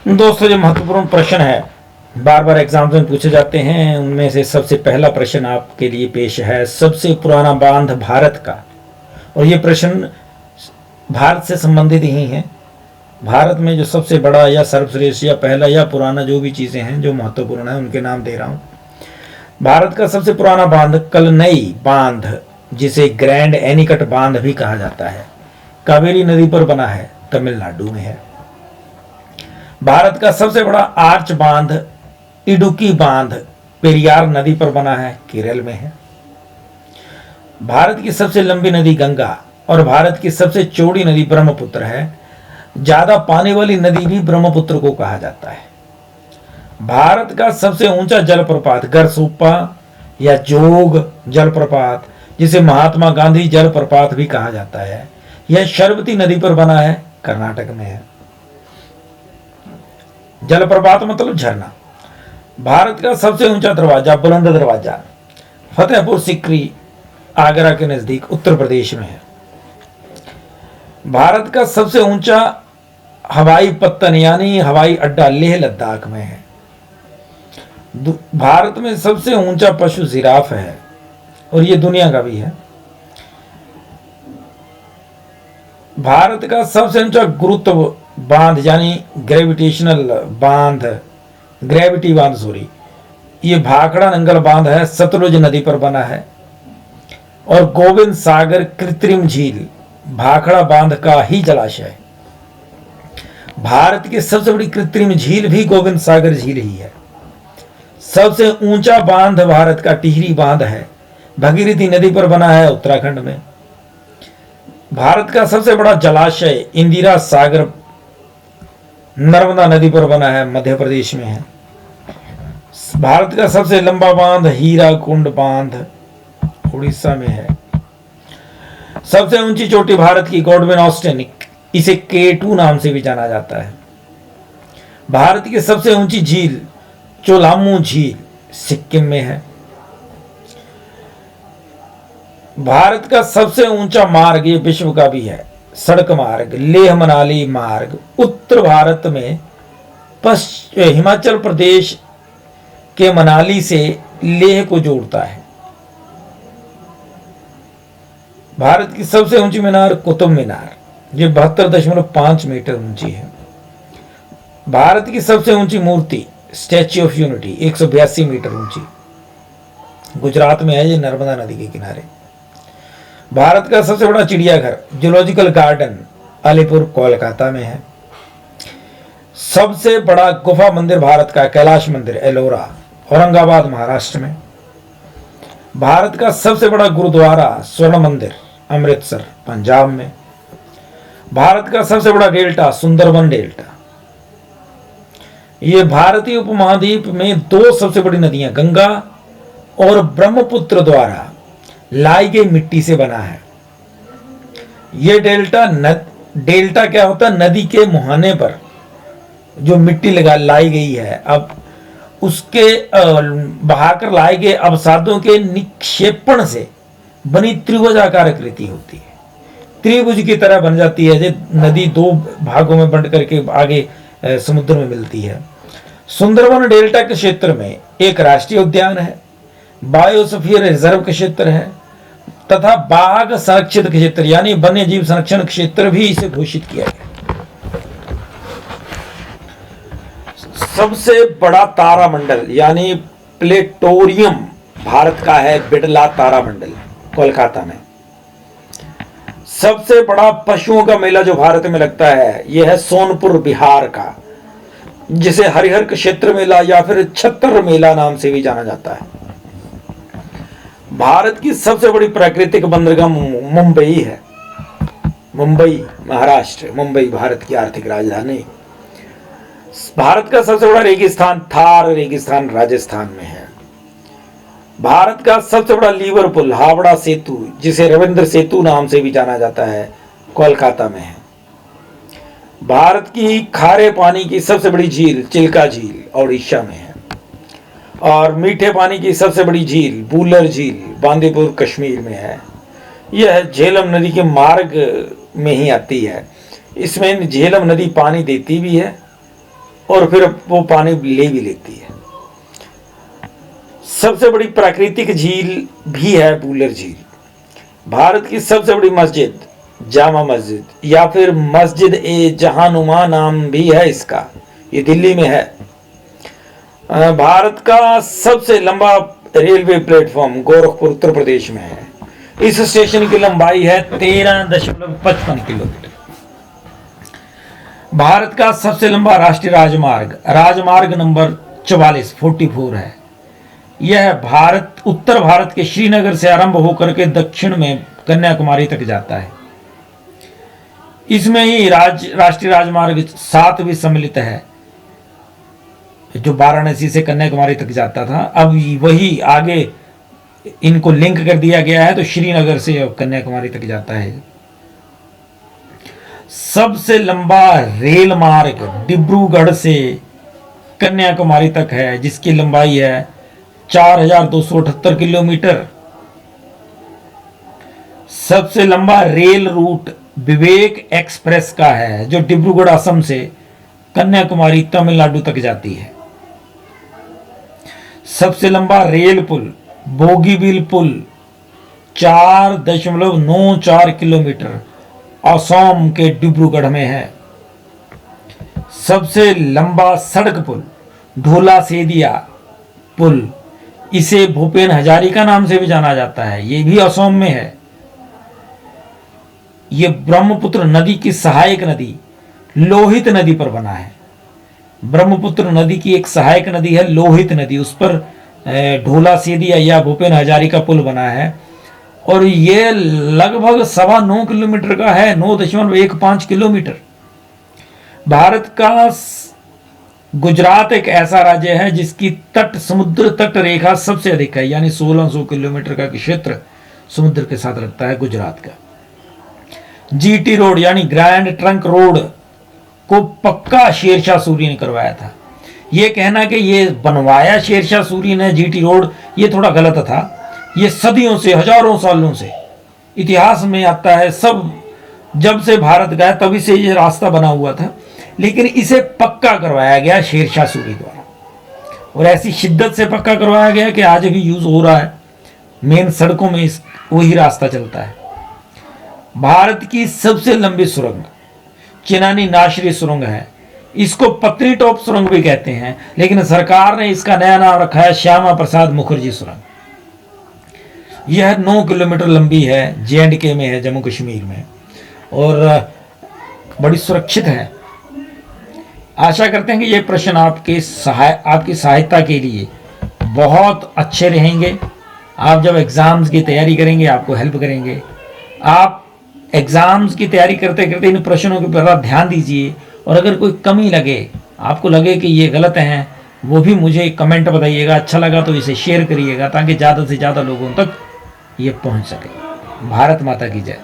दोस्तों, जो महत्वपूर्ण प्रश्न है बार बार एग्जाम में पूछे जाते हैं, उनमें से सबसे पहला प्रश्न आपके लिए पेश है, सबसे पुराना बांध भारत का। और ये प्रश्न भारत से संबंधित ही है। भारत में जो सबसे बड़ा या सर्वश्रेष्ठ या पहला या पुराना जो भी चीज़ें हैं जो महत्वपूर्ण है उनके नाम दे रहा हूँ। भारत का सबसे पुराना बांध कलनई बांध, जिसे ग्रैंड एनीकट बांध भी कहा जाता है, कावेरी नदी पर बना है, तमिलनाडु में है। भारत का सबसे बड़ा आर्च बांध इडुक्की बांध पेरियार नदी पर बना है, केरल में है। भारत की सबसे लंबी नदी गंगा और भारत की सबसे चौड़ी नदी ब्रह्मपुत्र है। ज्यादा पानी वाली नदी भी ब्रह्मपुत्र को कहा जाता है। भारत का सबसे ऊंचा जलप्रपात गरसूपा या जोग जलप्रपात, जिसे महात्मा गांधी जलप्रपात भी कहा जाता है, यह शरवती नदी पर बना है, कर्नाटक में है। जलप्रपात मतलब झरना। भारत का सबसे ऊंचा दरवाजा बुलंद दरवाजा फतेहपुर सिकरी, आगरा के नजदीक उत्तर प्रदेश में है। भारत का सबसे ऊंचा हवाई पत्तन यानी हवाई अड्डा लेह लद्दाख में है। भारत में सबसे ऊंचा पशु जिराफ है और ये दुनिया का भी है। भारत का सबसे ऊंचा गुरुत्व बांध यानी ग्रेविटेशनल बांध, ग्रेविटी बांध सॉरी, ये भाखड़ा नंगल बांध है, सतलुज नदी पर बना है। और गोविंद सागर कृत्रिम झील भाखड़ा बांध का ही जलाशय है। भारत की सबसे बड़ी कृत्रिम झील भी गोविंद सागर झील ही है। सबसे ऊंचा बांध भारत का टिहरी बांध है, भगीरथी नदी पर बना है, उत्तराखंड में। भारत का सबसे बड़ा जलाशय इंदिरा सागर नर्मदा नदी पर बना है, मध्य प्रदेश में है। भारत का सबसे लंबा बांध हीराकुंड बांध उड़ीसा में है। सबसे ऊंची चोटी भारत की गॉडविन ऑस्टिन, इसे K2 नाम से भी जाना जाता है। भारत की सबसे ऊंची झील चोलामू झील सिक्किम में है। भारत का सबसे ऊंचा मार्ग, ये विश्व का भी है, सड़क मार्ग लेह मनाली मार्ग उत्तर भारत में हिमाचल प्रदेश के मनाली से लेह को जोड़ता है। भारत की सबसे ऊंची मीनार कुतुब मीनार, जो 72.5 मीटर ऊंची है। भारत की सबसे ऊंची मूर्ति स्टैच्यू ऑफ यूनिटी 182 मीटर ऊंची, गुजरात में है, ये नर्मदा नदी के किनारे। भारत का सबसे बड़ा चिड़ियाघर जूलॉजिकल गार्डन अलीपुर कोलकाता में है। सबसे बड़ा गुफा मंदिर भारत का कैलाश मंदिर एलोरा औरंगाबाद महाराष्ट्र में। भारत का सबसे बड़ा गुरुद्वारा स्वर्ण मंदिर अमृतसर पंजाब में। भारत का सबसे बड़ा डेल्टा सुंदरबन डेल्टा। ये भारतीय उपमहाद्वीप में दो सबसे बड़ी नदियां गंगा और ब्रह्मपुत्र द्वारा लाई गई मिट्टी से बना है। यह डेल्टा क्या होता है, नदी के मुहाने पर जो मिट्टी लाई गई है, अब उसके बहाकर लाए गए अवसादों के निक्षेपण से बनी त्रिभुजाकार आकृति होती है, त्रिभुज की तरह बन जाती है। नदी दो भागों में बंट करके आगे समुद्र में मिलती है। सुंदरबन डेल्टा के क्षेत्र में एक राष्ट्रीय उद्यान है, बायोस्फीयर रिजर्व का क्षेत्र है तथा बाघ संरक्षित क्षेत्र यानी वन्य जीव संरक्षण क्षेत्र भी इसे घोषित किया गया। सबसे बड़ा तारामंडल यानी प्लेटोरियम भारत का है, बिड़ला तारामंडल कोलकाता में। सबसे बड़ा पशुओं का मेला जो भारत में लगता है यह है सोनपुर बिहार का, जिसे हरिहर क्षेत्र मेला या फिर छत्र मेला नाम से भी जाना जाता है। भारत की सबसे बड़ी प्राकृतिक बंदरगाह मुंबई है, मुंबई महाराष्ट्र, मुंबई भारत की आर्थिक राजधानी। भारत का सबसे बड़ा रेगिस्तान थार रेगिस्तान राजस्थान में है। भारत का सबसे बड़ा लिवरपूल हावड़ा सेतु, जिसे रविंद्र सेतु नाम से भी जाना जाता है, कोलकाता में है। भारत की खारे पानी की सबसे बड़ी झील चिल्का झील उड़ीसा में है। और मीठे पानी की सबसे बड़ी झील बूलर झील बांदीपुर कश्मीर में है। यह झेलम नदी के मार्ग में ही आती है। इसमें झेलम नदी पानी देती भी है और फिर वो पानी ले भी लेती है। सबसे बड़ी प्राकृतिक झील भी है वूलर झील। भारत की सबसे बड़ी मस्जिद जामा मस्जिद या फिर मस्जिद ए जहानुमा नाम भी है इसका, ये दिल्ली में है। भारत का सबसे लंबा रेलवे प्लेटफॉर्म गोरखपुर उत्तर प्रदेश में है। इस स्टेशन की लंबाई है 13.55 किलोमीटर। भारत का सबसे लंबा राष्ट्रीय राजमार्ग नंबर 44 है। यह उत्तर भारत के श्रीनगर से आरंभ होकर के दक्षिण में कन्याकुमारी तक जाता है। इसमें ही राष्ट्रीय राजमार्ग 7 भी सम्मिलित है, जो वाराणसी से कन्याकुमारी तक जाता था। अब वही आगे इनको लिंक कर दिया गया है, तो श्रीनगर से कन्याकुमारी तक जाता है। सबसे लंबा रेल मार्ग डिब्रूगढ़ से कन्याकुमारी तक है, जिसकी लंबाई है 4278 किलोमीटर। सबसे लंबा रेल रूट विवेक एक्सप्रेस का है, जो डिब्रूगढ़ असम से कन्याकुमारी तमिलनाडु तक जाती है। सबसे लंबा रेल पुल बोगीबील पुल 4.94 किलोमीटर असम के डिब्रूगढ़ में है। सबसे लंबा सड़क पुल ढोला सेदिया पुल, इसे भूपेन हजारिका नाम से भी जाना जाता है, ये भी असम में है। ये ब्रह्मपुत्र नदी की सहायक नदी लोहित नदी पर बना है। ब्रह्मपुत्र नदी की एक सहायक नदी है लोहित नदी, उस पर ढोला सेदिया या भूपेन हजारिका पुल बना है। और ये लगभग 9.25 किलोमीटर का है, 9.15 किलोमीटर। भारत का गुजरात एक ऐसा राज्य है जिसकी समुद्र तट रेखा सबसे अधिक है, यानी 1600 किलोमीटर का क्षेत्र समुद्र के साथ लगता है गुजरात का। जीटी रोड यानी ग्रैंड ट्रंक रोड को पक्का शेरशाह सूरी ने करवाया था। यह कहना कि ये बनवाया शेरशाह सूरी ने जीटी रोड, ये थोड़ा गलत था। ये सदियों से, हजारों सालों से इतिहास में आता है। सब जब से भारत गया तभी से ये रास्ता बना हुआ था, लेकिन इसे पक्का करवाया गया शेरशाह सूरी द्वारा, और ऐसी शिद्दत से पक्का करवाया गया कि आज भी यूज हो रहा है। मेन सड़कों में वही रास्ता चलता है। भारत की सबसे लंबी सुरंग चिनानी नाशरी सुरंग है। इसको पत्नी टॉप सुरंग भी कहते हैं, लेकिन सरकार ने इसका नया नाम रखा है श्यामा प्रसाद मुखर्जी सुरंग। यह 9 किलोमीटर लंबी है, J&K में है, जम्मू कश्मीर में, और बड़ी सुरक्षित है। आशा करते हैं कि ये प्रश्न आपकी सहायता के लिए बहुत अच्छे रहेंगे। आप जब एग्जाम्स की तैयारी करेंगे आपको हेल्प करेंगे। आप एग्जाम्स की तैयारी करते करते इन प्रश्नों के ऊपर ध्यान दीजिए, और अगर कोई कमी लगे, आपको लगे कि ये गलत हैं, वो भी मुझे कमेंट बताइएगा। अच्छा लगा तो इसे शेयर करिएगा, ताकि ज़्यादा से ज़्यादा लोगों तक ये पहुंच सके। भारत माता की जय।